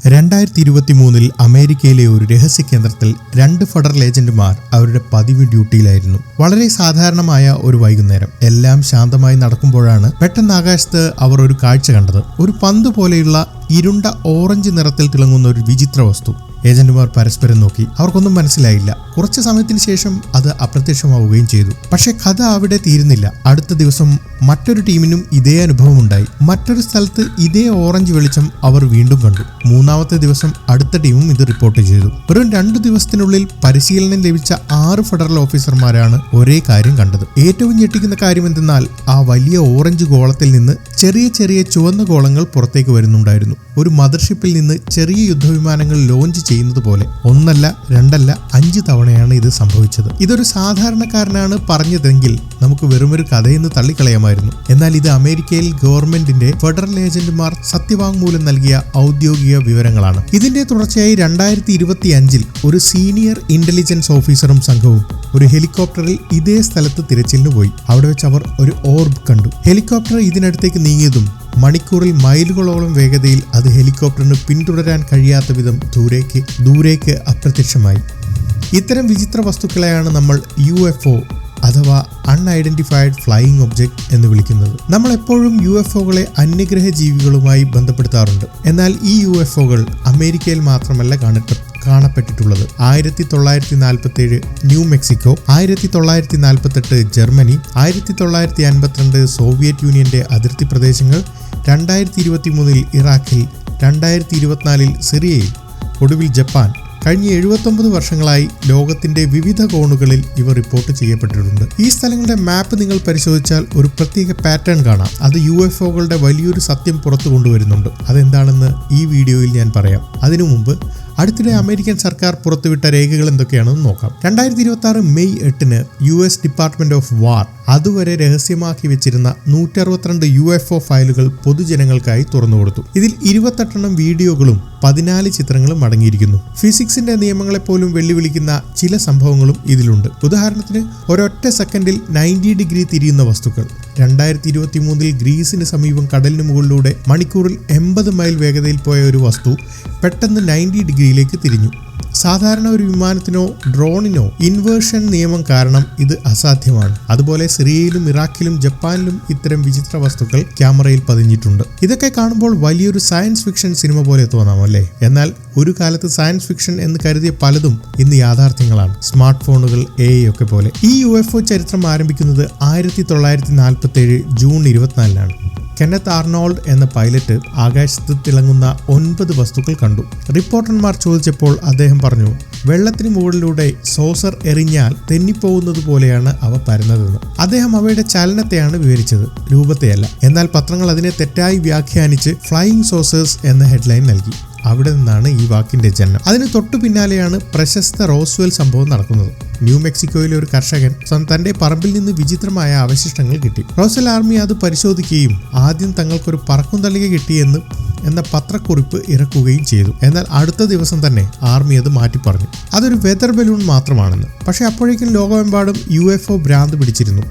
2023 അമേരിക്കയിലെ ഒരു രഹസ്യ കേന്ദ്രത്തിൽ 2 ഫെഡറൽ ഏജന്റുമാർ അവരുടെ പതിവ് ഡ്യൂട്ടിയിലായിരുന്നു. വളരെ സാധാരണമായ ഒരു വൈകുന്നേരം. എല്ലാം ശാന്തമായി നടക്കുമ്പോഴാണ് പെട്ടെന്ന് ആകാശത്ത് അവർ ഒരു കാഴ്ച കണ്ടത്. ഒരു പന്ത് പോലെയുള്ള ഇരുണ്ട ഓറഞ്ച് നിറത്തിൽ തിളങ്ങുന്ന ഒരു വിചിത്ര വസ്തു. ഏജന്റുമാർ പരസ്പരം നോക്കി. അവർക്കൊന്നും മനസ്സിലായില്ല. കുറച്ചു സമയത്തിന് ശേഷം അത് അപ്രത്യക്ഷമാവുകയും ചെയ്തു. പക്ഷെ കഥ അവിടെ തീരുന്നില്ല. അടുത്ത ദിവസം മറ്റൊരു ടീമിനും ഇതേ അനുഭവം ഉണ്ടായി. മറ്റൊരു സ്ഥലത്ത് ഇതേ ഓറഞ്ച് വെളിച്ചം അവർ വീണ്ടും കണ്ടു. മൂന്നാമത്തെ ദിവസം അടുത്ത ടീമും ഇത് റിപ്പോർട്ട് ചെയ്തു. വെറും 2 ദിവസത്തിനുള്ളിൽ പരിശീലനം ലഭിച്ച 6 ഫെഡറൽ ഓഫീസർമാരാണ് ഒരേ കാര്യം കണ്ടത്. ഏറ്റവും ഞെട്ടിക്കുന്ന കാര്യം എന്തെന്നാൽ ആ വലിയ ഓറഞ്ച് ഗോളത്തിൽ നിന്ന് ചെറിയ ചെറിയ ചുവന്ന ഗോളങ്ങൾ പുറത്തേക്ക് വരുന്നുണ്ടായിരുന്നു. ഒരു മദർഷിപ്പിൽ നിന്ന് ചെറിയ യുദ്ധവിമാനങ്ങൾ ലോഞ്ച് ചെയ്യുന്നത് പോലെ 1 അല്ല 2 അല്ല 5 തവണയാണ് ഇത് സംഭവിച്ചത്. ഇതൊരു സാധാരണക്കാരനാണ് പറഞ്ഞതെങ്കിൽ നമുക്ക് വെറുമൊരു കഥയെന്ന് തള്ളിക്കളയാമായിരുന്നു. എന്നാൽ ഇത് അമേരിക്കയിൽ ഗവൺമെന്റിന്റെ ഫെഡറൽ ഏജന്റുമാർ സത്യവാങ്മൂലം നൽകിയ ഔദ്യോഗിക വിവരങ്ങളാണ്. ഇതിന്റെ തുടർച്ചയായി 2025 ഒരു സീനിയർ ഇന്റലിജൻസ് ഓഫീസറും സംഘവും ഒരു ഹെലികോപ്റ്ററിൽ ഇതേ സ്ഥലത്ത് തിരച്ചിലിന് പോയി. അവിടെ വെച്ച് അവർ ഒരു ഓർബ് കണ്ടു. ഹെലികോപ്റ്റർ ഇതിനടുത്തേക്ക് നീങ്ങിയതും മണിക്കൂറിൽ മൈലുകളോളം വേഗതയിൽ അത് ഹെലികോപ്റ്ററിന് പിന്തുടരാൻ കഴിയാത്ത വിധം ദൂരേക്ക് അപ്രത്യക്ഷമായി. ഇത്തരം വിചിത്ര വസ്തുക്കളെയാണ് നമ്മൾ UFO അഥവാ അൺഐഡന്റിഫൈഡ് ഫ്ലൈയിങ് ഒബ്ജക്റ്റ് എന്ന് വിളിക്കുന്നത്. നമ്മൾ എപ്പോഴും UFOകളെ അന്യഗ്രഹ ജീവികളുമായി ബന്ധപ്പെടുത്താറുണ്ട്. എന്നാൽ ഈ UFOകൾ അമേരിക്കയിൽ മാത്രമല്ല കാണപ്പെട്ടിട്ടുള്ളത്. 1947 ന്യൂ മെക്സിക്കോ, 1948 ജർമ്മനി, 1952 സോവിയറ്റ് യൂണിയന്റെ അതിർത്തി പ്രദേശങ്ങൾ, 2023 ഇറാഖിൽ, 2024 സിറിയയിൽ, ഒടുവിൽ ജപ്പാൻ. കഴിഞ്ഞ 79 വർഷങ്ങളായി ലോകത്തിന്റെ വിവിധ കോണുകളിൽ ഇവ റിപ്പോർട്ട് ചെയ്യപ്പെട്ടിട്ടുണ്ട്. ഈ സ്ഥലങ്ങളുടെ മാപ്പ് നിങ്ങൾ പരിശോധിച്ചാൽ ഒരു പ്രത്യേക പാറ്റേൺ കാണാം. അത് UFOകളുടെ വലിയൊരു സത്യം പുറത്തു കൊണ്ടുവരുന്നുണ്ട്. അതെന്താണെന്ന് ഈ വീഡിയോയിൽ ഞാൻ പറയാം. അതിനു മുമ്പ് അടുത്തിടെ അമേരിക്കൻ സർക്കാർ പുറത്തുവിട്ട രേഖകൾ എന്തൊക്കെയാണെന്ന് നോക്കാം. 2026 മെയ് 8 US ഡിപ്പാർട്ട്മെന്റ് ഓഫ് വാർ അതുവരെ രഹസ്യമാക്കി വെച്ചിരുന്ന 162 UFO ഫയലുകൾ പൊതുജനങ്ങൾക്കായി തുറന്നുകൊടുത്തു. ഇതിൽ 28 വീഡിയോകളും 14 ചിത്രങ്ങളും അടങ്ങിയിരിക്കുന്നു. ഫിസിക്സിന്റെ നിയമങ്ങളെപ്പോലും വെല്ലുവിളിക്കുന്ന ചില സംഭവങ്ങളും ഇതിലുണ്ട്. ഉദാഹരണത്തിന്, ഒരൊറ്റ സെക്കൻഡിൽ 90 ഡിഗ്രി തിരിയുന്ന വസ്തുക്കൾ. 2023 ഗ്രീസിന് സമീപം കടലിന് മുകളിലൂടെ മണിക്കൂറിൽ 80 മൈൽ വേഗതയിൽ പോയ ഒരു വസ്തു പെട്ടെന്ന് 90 ഡിഗ്രിയിലേക്ക് തിരിഞ്ഞു. സാധാരണ ഒരു വിമാനത്തിനോ ഡ്രോണിനോ ഇൻവേർഷൻ നിയമം കാരണം ഇത് അസാധ്യമാണ്. അതുപോലെ സിറിയയിലും ഇറാഖിലും ജപ്പാനിലും ഇത്തരം വിചിത്ര വസ്തുക്കൾ ക്യാമറയിൽ പതിഞ്ഞിട്ടുണ്ട്. ഇതൊക്കെ കാണുമ്പോൾ വലിയൊരു സയൻസ് ഫിക്ഷൻ സിനിമ പോലെ തോന്നാം അല്ലേ? എന്നാൽ ഒരു കാലത്ത് സയൻസ് ഫിക്ഷൻ എന്ന് കരുതിയ പലതും ഇന്ന് യാഥാർത്ഥ്യങ്ങളാണ്. സ്മാർട്ട് ഫോണുകൾ, AI ഒക്കെ പോലെ. ഈ UFO ചരിത്രം ആരംഭിക്കുന്നത് 1947 ജൂൺ 24 കെന്നത്ത് ആർണോൾഡ് എന്ന പൈലറ്റ് ആകാശത്ത് തിളങ്ങുന്ന 9 വസ്തുക്കൾ കണ്ടു. റിപ്പോർട്ടർമാർ ചോദിച്ചപ്പോൾ അദ്ദേഹം പറഞ്ഞു, വെള്ളത്തിന് മുകളിലൂടെ സോസർ എറിഞ്ഞാൽ തെന്നിപ്പോകുന്നത് പോലെയാണ് അവ പരന്നതെന്ന്. അദ്ദേഹം അവയുടെ ചലനത്തെയാണ് വിവരിച്ചത്, രൂപത്തെയല്ല. എന്നാൽ പത്രങ്ങൾ അതിനെ തെറ്റായി വ്യാഖ്യാനിച്ച് ഫ്ലൈയിങ് സോസേഴ്സ് എന്ന ഹെഡ്ലൈൻ നൽകി. അവിടെ നിന്നാണ് ഈ വാക്കിന്റെ ജനനം. അതിന് തൊട്ടു പിന്നാലെയാണ് പ്രശസ്ത റോസ്വെൽ സംഭവം നടക്കുന്നത്. ന്യൂ മെക്സിക്കോയിലെ ഒരു കർഷകൻ തന്റെ പറമ്പിൽ നിന്ന് വിചിത്രമായ അവശിഷ്ടങ്ങൾ കിട്ടി. റോസ്വെൽ ആർമി അത് പരിശോധിക്കുകയും ആദ്യം തങ്ങൾക്കൊരു പറക്കുംതളിക കിട്ടിയെന്ന് എന്ന പത്രക്കുറിപ്പ് ഇറക്കുകയും ചെയ്തു. എന്നാൽ അടുത്ത ദിവസം തന്നെ ആർമി അത് മാറ്റി പറഞ്ഞു. അതൊരു വെതർ ബലൂൺ മാത്രമാണെന്ന്. പക്ഷെ അപ്പോഴേക്കും ലോകമെമ്പാടും UFO ഭ്രാന്ത് പിടിച്ചിരുന്നു.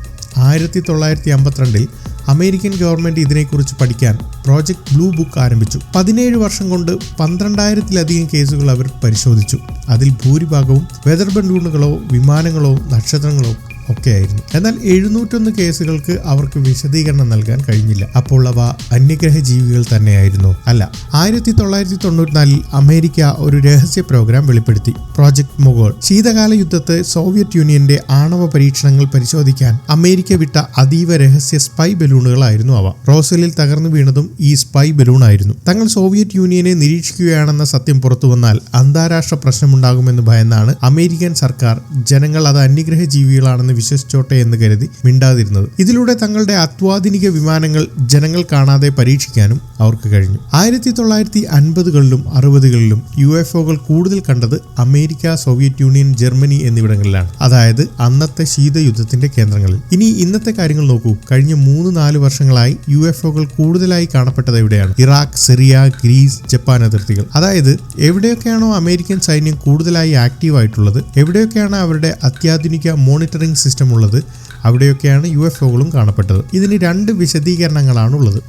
1952 അമേരിക്കൻ ഗവൺമെന്റ് ഇതിനെക്കുറിച്ച് പഠിക്കാൻ പ്രോജക്ട് ബ്ലൂ ബുക്ക് ആരംഭിച്ചു. 17 വർഷം കൊണ്ട് 12,000-ലധികം കേസുകൾ അവർ പരിശോധിച്ചു. അതിൽ ഭൂരിഭാഗവും വെതർ ബലൂണുകളോ വിമാനങ്ങളോ നക്ഷത്രങ്ങളോ ഒക്കെയായിരുന്നു. എന്നാൽ 701 കേസുകൾക്ക് അവർക്ക് വിശദീകരണം നൽകാൻ കഴിഞ്ഞില്ല. അപ്പോൾ അവ അന്യഗ്രഹ ജീവികൾ തന്നെയായിരുന്നോ? അല്ല. 1994 അമേരിക്ക ഒരു രഹസ്യ പ്രോഗ്രാം വെളിപ്പെടുത്തി, പ്രോജക്ട് മൊഗോൾ. ശീതകാല യുദ്ധത്തെ സോവിയറ്റ് യൂണിയന്റെ ആണവ പരീക്ഷണങ്ങൾ പരിശോധിക്കാൻ അമേരിക്ക വിട്ട അതീവ രഹസ്യ സ്പൈ ബലൂണുകളായിരുന്നു അവ. റോസ്വെല്ലിൽ തകർന്നു വീണതും ഈ സ്പൈ ബലൂൺ ആയിരുന്നു. തങ്ങൾ സോവിയറ്റ് യൂണിയനെ നിരീക്ഷിക്കുകയാണെന്ന സത്യം പുറത്തുവന്നാൽ അന്താരാഷ്ട്ര പ്രശ്നമുണ്ടാകുമെന്ന് ഭയന്നാണ് അമേരിക്കൻ സർക്കാർ ജനങ്ങൾ അത് അന്യഗ്രഹ ജീവികളാണെന്ന് വിശ്വസിച്ചോട്ടെ എന്ന് കരുതി മിണ്ടാതിരുന്നത്. ഇതിലൂടെ തങ്ങളുടെ അത്യാധുനിക വിമാനങ്ങൾ ജനങ്ങൾ കാണാതെ പരീക്ഷിക്കാനും അവർക്ക് കഴിഞ്ഞു. 1950കളിലും 60കളിലും UFOകൾ കൂടുതൽ കണ്ടത് അമേരിക്ക, സോവിയറ്റ് യൂണിയൻ, ജർമ്മനി എന്നിവിടങ്ങളിലാണ്. അതായത് അന്നത്തെ ശീതയുദ്ധത്തിന്റെ കേന്ദ്രങ്ങളിൽ. ഇനി ഇന്നത്തെ കാര്യങ്ങൾ നോക്കൂ. കഴിഞ്ഞ 3-4 വർഷങ്ങളായി UFOകൾ കൂടുതലായി കാണപ്പെട്ടത് എവിടെയാണ്? ഇറാഖ്, സിറിയ, ഗ്രീസ്, ജപ്പാൻ അതിർത്തികൾ. അതായത് എവിടെയൊക്കെയാണോ അമേരിക്കൻ സൈന്യം കൂടുതലായി ആക്റ്റീവ് ആയിട്ടുള്ളത്, എവിടെയൊക്കെയാണ് അവരുടെ അത്യാധുനിക മോണിറ്ററിംഗ് സിസ്റ്റം ഉള്ളത്, അവിടെയൊക്കെയാണ് UFOകളും കാണപ്പെട്ടത്. ഇതിന് 2 വിശദീകരണങ്ങളാണുള്ളത്.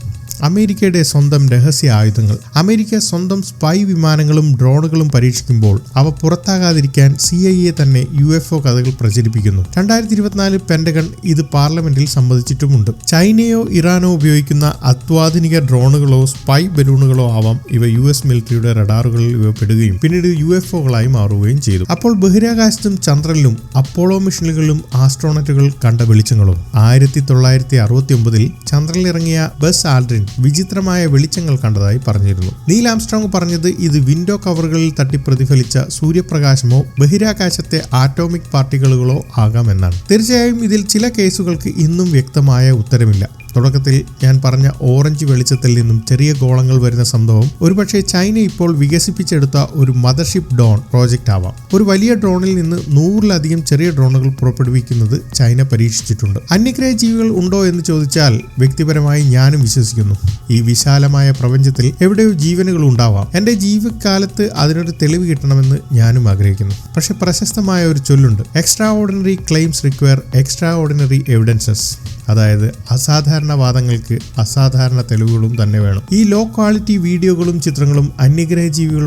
അമേരിക്കയുടെ സ്വന്തം രഹസ്യ ആയുധങ്ങൾ. അമേരിക്ക സ്വന്തം സ്പൈ വിമാനങ്ങളും ഡ്രോണുകളും പരീക്ഷിക്കുമ്പോൾ അവ പുറത്താകാതിരിക്കാൻ CIA തന്നെ UFO കഥകൾ പ്രചരിപ്പിക്കുന്നു. 2024 പെന്റഗൺ ഇത് പാർലമെന്റിൽ സമ്മതിച്ചിട്ടുമുണ്ട്. ചൈനയോ ഇറാനോ ഉപയോഗിക്കുന്ന അത്യാധുനിക ഡ്രോണുകളോ സ്പൈ ബലൂണുകളോ ആവാം ഇവ US മിലിറ്ററിയുടെ റഡാറുകളിൽ ഇവ പെടുകയും പിന്നീട് UFOകളായി മാറുകയും ചെയ്തു. അപ്പോൾ ബഹിരാകാശത്തും ചന്ദ്രനിലും അപ്പോളോ മിഷനുകളിലും ആസ്ട്രോണറ്റുകൾ കണ്ട വെളിച്ചങ്ങളോ? 1969 ചന്ദ്രനിലിറങ്ങിയ ബസ് ആൽഡ്രിൻ വിചിത്രമായ വെളിച്ചങ്ങൾ കണ്ടതായി പറഞ്ഞിരുന്നു. നീൽ ആംസ്ട്രോങ് പറഞ്ഞത് ഇത് വിൻഡോ കവറുകളിൽ തട്ടി പ്രതിഫലിച്ച സൂര്യപ്രകാശമോ ബഹിരാകാശത്തെ ആറ്റോമിക് പാർട്ടിക്കിളുകളോ ആകാമെന്നാണ്. തീർച്ചയായും ഇതിൽ ചില കേസുകൾക്ക് ഇന്നും വ്യക്തമായ ഉത്തരമില്ല. തുടക്കത്തിൽ ഞാൻ പറഞ്ഞ ഓറഞ്ച് വെളിച്ചത്തിൽ നിന്നും ചെറിയ ഗോളങ്ങൾ വരുന്ന സംഭവം ഒരുപക്ഷെ ചൈന ഇപ്പോൾ വികസിപ്പിച്ചെടുത്ത ഒരു മദർഷിപ്പ് ഡ്രോൺ പ്രോജക്റ്റ് ആവാം. ഒരു വലിയ ഡ്രോണിൽ നിന്ന് 100-ലധികം ചെറിയ ഡ്രോണുകൾ പുറപ്പെടുവിക്കുന്നത് ചൈന പരീക്ഷിച്ചിട്ടുണ്ട്. അന്യഗ്രഹ ജീവികൾ ഉണ്ടോ എന്ന് ചോദിച്ചാൽ വ്യക്തിപരമായി ഞാനും വിശ്വസിക്കുന്നു. ഈ വിശാലമായ പ്രപഞ്ചത്തിൽ എവിടെയോ ജീവനുകൾ ഉണ്ടാവാം. എന്റെ ജീവിതകാലത്ത് അതിനൊരു തെളിവ് കിട്ടണമെന്ന് ഞാനും ആഗ്രഹിക്കുന്നു. പക്ഷെ പ്രശസ്തമായ ഒരു ചൊല്ലുണ്ട്, extraordinary claims require extraordinary evidences. അതായത് അസാധാരണ വാദങ്ങൾക്ക് അസാധാരണ തെളിവുകളും തന്നെ വേണം. ഈ ലോ ക്വാളിറ്റി വീഡിയോകളും ചിത്രങ്ങളും അന്യഗ്രഹ ജീവികൾ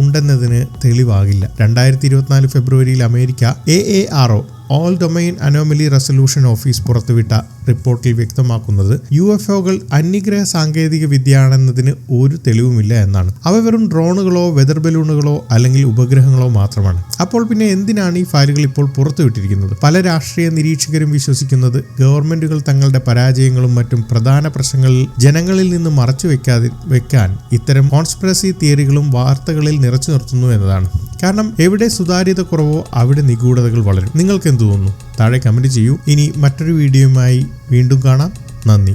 ഉണ്ടെന്നതിന് തെളിവാകില്ല. 2024 ഫെബ്രുവരിയിൽ America AARO all domain anomaly resolution office പുറത്തുവിട്ട റിപ്പോർട്ടിൽ വ്യക്തമാക്കുന്നത് UFOകൾ അന്യഗ്രഹ സാങ്കേതിക വിദ്യയാണെന്നതിന് ഒരു തെളിവുമില്ല എന്നാണ്. അവ വെറും ഡ്രോണുകളോ വെതർ ബലൂണുകളോ അല്ലെങ്കിൽ ഉപഗ്രഹങ്ങളോ മാത്രമാണ്. അപ്പോൾ പിന്നെ എന്തിനാണ് ഈ ഫയലുകൾ ഇപ്പോൾ പുറത്തുവിട്ടിരിക്കുന്നത്? പല രാഷ്ട്രീയ നിരീക്ഷകരും വിശ്വസിക്കുന്നത് ഗവൺമെന്റുകൾ തങ്ങളുടെ പരാജയങ്ങളും മറ്റും പ്രധാന പ്രശ്നങ്ങളിൽ ജനങ്ങളിൽ നിന്ന് മറച്ചു വെക്കാൻ ഇത്തരം കോൺസ്പിറസി തിയറികളും വാർത്തകളിൽ നിറച്ചു നിർത്തുന്നു എന്നതാണ്. കാരണം എവിടെ സുതാര്യത കുറവോ അവിടെ നിഗൂഢതകൾ വളരും. നിങ്ങൾക്ക് എന്ത് തോന്നുന്നു? താഴെ കമന്റ് ചെയ്യൂ. ഇനി മറ്റൊരു വീഡിയോയുമായി വീണ്ടും കാണാം. നന്ദി.